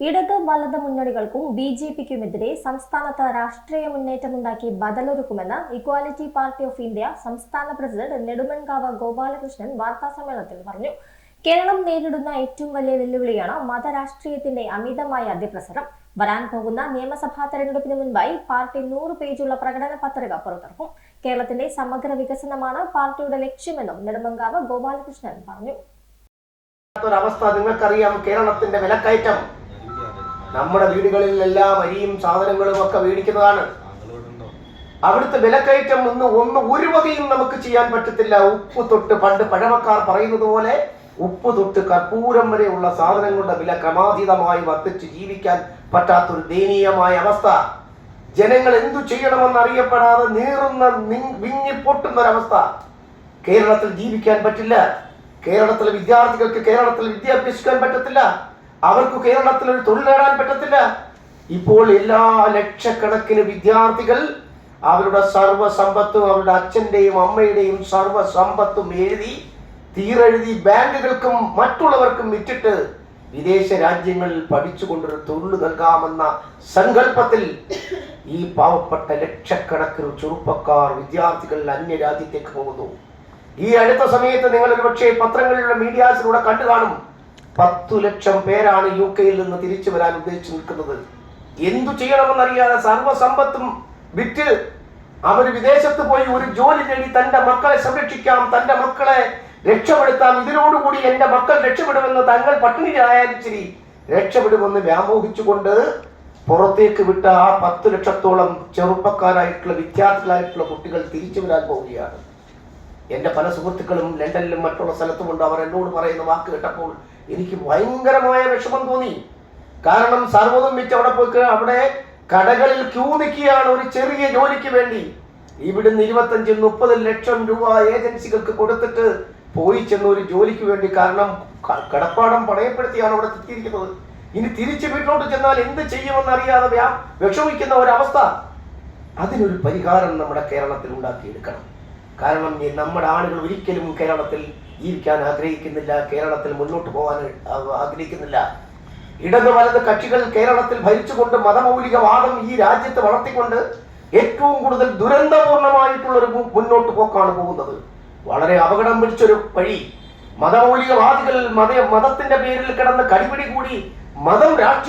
ഇടത് വലത് മുന്നണികൾക്കും ബി.ജെ.പിക്കുമെതിരെ സംസ്ഥാനത്ത് രാഷ്ട്രീയ മുന്നേറ്റമുണ്ടാക്കി ബദലൊരുക്കുമെന്ന് ഇക്വാലിറ്റി പാർട്ടി ഓഫ് ഇന്ത്യ സംസ്ഥാന പ്രസിഡന്റ് നെടുമൺകാവ് ഗോപാലകൃഷ്ണൻ വാർത്താസമ്മേളനത്തിൽ പറഞ്ഞു. കേരളം നേരിടുന്ന ഏറ്റവും വലിയ വെല്ലുവിളിയാണ് മതരാഷ്ട്രീയത്തിന്റെ അമിതമായ അതിപ്രസരം. വരാൻ പോകുന്ന നിയമസഭാ തെരഞ്ഞെടുപ്പിന് മുൻപായി പാർട്ടി 100 പേജുള്ള പ്രകടന പത്രിക പുറത്തിറക്കും. കേരളത്തിന്റെ സമഗ്ര വികസനമാണ് പാർട്ടിയുടെ ലക്ഷ്യമെന്നും നെടുമൺകാവ് ഗോപാലകൃഷ്ണൻ പറഞ്ഞു. അവസ്ഥ നിങ്ങൾക്കറിയാം. കേരളത്തിന്റെ വിലക്കയറ്റം നമ്മുടെ വീടുകളിലെല്ലാം അരിയും സാധനങ്ങളും ഒക്കെ മേടിക്കുന്നതാണ്. അവിടുത്തെ വിലക്കയറ്റം ഒരു വകയും നമുക്ക് ചെയ്യാൻ പറ്റത്തില്ല. ഉപ്പ് തൊട്ട് പണ്ട് പഴമക്കാർ പറയുന്നത് പോലെ ഉപ്പ് തൊട്ട് കർപ്പൂരം വരെയുള്ള സാധനങ്ങളുടെ വില ക്രമാതീതമായി വർദ്ധിച്ച് ജീവിക്കാൻ പറ്റാത്തൊരു ദയനീയമായ അവസ്ഥ. ജനങ്ങൾ എന്തു ചെയ്യണമെന്ന് അറിയപ്പെടാതെ വിങ്ങി പൊട്ടുന്നൊരവസ്ഥ. കേരളത്തിൽ ജീവിക്കാൻ പറ്റില്ല. കേരളത്തിലെ വിദ്യാർത്ഥികൾക്ക് കേരളത്തിൽ വിദ്യ അഭ്യസിക്കാൻ പറ്റത്തില്ല. അവർക്ക് കേരളത്തിൽ ഒരു തൊഴിൽ നേടാൻ പറ്റത്തില്ല. ഇപ്പോൾ എല്ലാ ലക്ഷക്കണക്കിന് വിദ്യാർത്ഥികൾ അവരുടെ സർവ്വസമ്പത്തും അവരുടെ അച്ഛന്റെയും അമ്മയുടെയും സർവ്വസമ്പത്തും തീരെഴുതി ബാങ്കുകൾക്കും മറ്റുള്ളവർക്കും വിറ്റിട്ട് വിദേശ രാജ്യങ്ങളിൽ പഠിച്ചുകൊണ്ടൊരു തൊഴിൽ നൽകാമെന്ന സങ്കല്പത്തിൽ ഈ പാവപ്പെട്ട ലക്ഷക്കണക്കിന് ചെറുപ്പക്കാർ വിദ്യാർത്ഥികൾ അന്യരാജ്യത്തേക്ക് പോകുന്നു. ഈ അടുത്ത സമയത്ത് നിങ്ങൾ ഒരുപക്ഷെ പത്രങ്ങളിലുള്ള മീഡിയാസിലൂടെ കണ്ടു കാണും. 10 ലക്ഷം പേരാണ് UK-യിൽ നിന്ന് തിരിച്ചു വരാൻ ഉദ്ദേശിച്ചു നിൽക്കുന്നത്. എന്തു ചെയ്യണമെന്നറിയാതെ സർവ്വസമ്പത്തും വിറ്റ് അവർ വിദേശത്ത് പോയി ഒരു ജോലി നേടി തന്റെ മക്കളെ സംരക്ഷിക്കാം, തന്റെ മക്കളെ രക്ഷപ്പെടുത്താം, ഇതിനോടുകൂടി എന്റെ മക്കൾ രക്ഷപ്പെടുമെന്ന്, തങ്ങൾ പട്ടിണിയിലായാലും ശരി രക്ഷപ്പെടുമെന്ന് വ്യാമോഹിച്ചുകൊണ്ട് പുറത്തേക്ക് വിട്ട ആ 10 ലക്ഷത്തോളം ചെറുപ്പക്കാരായിട്ടുള്ള വിദ്യാർത്ഥികളായിട്ടുള്ള കുട്ടികൾ തിരിച്ചു വരാൻ പോവുകയാണ്. എൻ്റെ പല സുഹൃത്തുക്കളും ലണ്ടനിലും മറ്റുള്ള സ്ഥലത്തുമുണ്ട്. അവർ എന്നോട് പറയുന്ന വാക്ക് കേട്ടപ്പോൾ എനിക്ക് ഭയങ്കരമായ വിഷമം തോന്നി. കാരണം സർവ്വതും വിറ്റ് അവിടെ പോയി അവിടെ കടകളിൽ ക്യൂ നിൽക്കുകയാണ് ഒരു ചെറിയ ജോലിക്ക് വേണ്ടി. ഇവിടുന്ന് 25-30 ലക്ഷം രൂപ ഏജൻസികൾക്ക് കൊടുത്തിട്ട് പോയി ചെന്ന ഒരു ജോലിക്ക് വേണ്ടി. കാരണം കടപ്പാടം പണയപ്പെടുത്തിയാണ് അവിടെ എത്തിയിരിക്കുന്നത്. ഇനി തിരിച്ച് വീട്ടിലോട്ട് ചെന്നാൽ എന്ത് ചെയ്യുമെന്നറിയാതെ വിഷമിക്കുന്ന ഒരവസ്ഥ. അതിനൊരു പരിഹാരം നമ്മുടെ കേരളത്തിൽ ഉണ്ടാക്കിയെടുക്കണം. കാരണം നമ്മുടെ ആളുകൾ ഒരിക്കലും കേരളത്തിൽ ജീവിക്കാൻ ആഗ്രഹിക്കുന്നില്ല, കേരളത്തിൽ മുന്നോട്ട് പോകാൻ ആഗ്രഹിക്കുന്നില്ല. ഇടത് വലത് കക്ഷികൾ കേരളത്തിൽ ഭരിച്ചുകൊണ്ട് മതമൗലികവാദം ഈ രാജ്യത്ത് വളർത്തിക്കൊണ്ട് ഏറ്റവും കൂടുതൽ ദുരന്തപൂർണമായിട്ടുള്ളൊരു മുന്നോട്ട് പോക്കാണ് പോകുന്നത്. വളരെ അപകടം പിടിച്ചൊരു വഴി. മതമൗലികവാദികൾ മതത്തിന്റെ പേരിൽ കിടന്ന് കടിപിടി കൂടി മതം രാഷ്ട്രീയ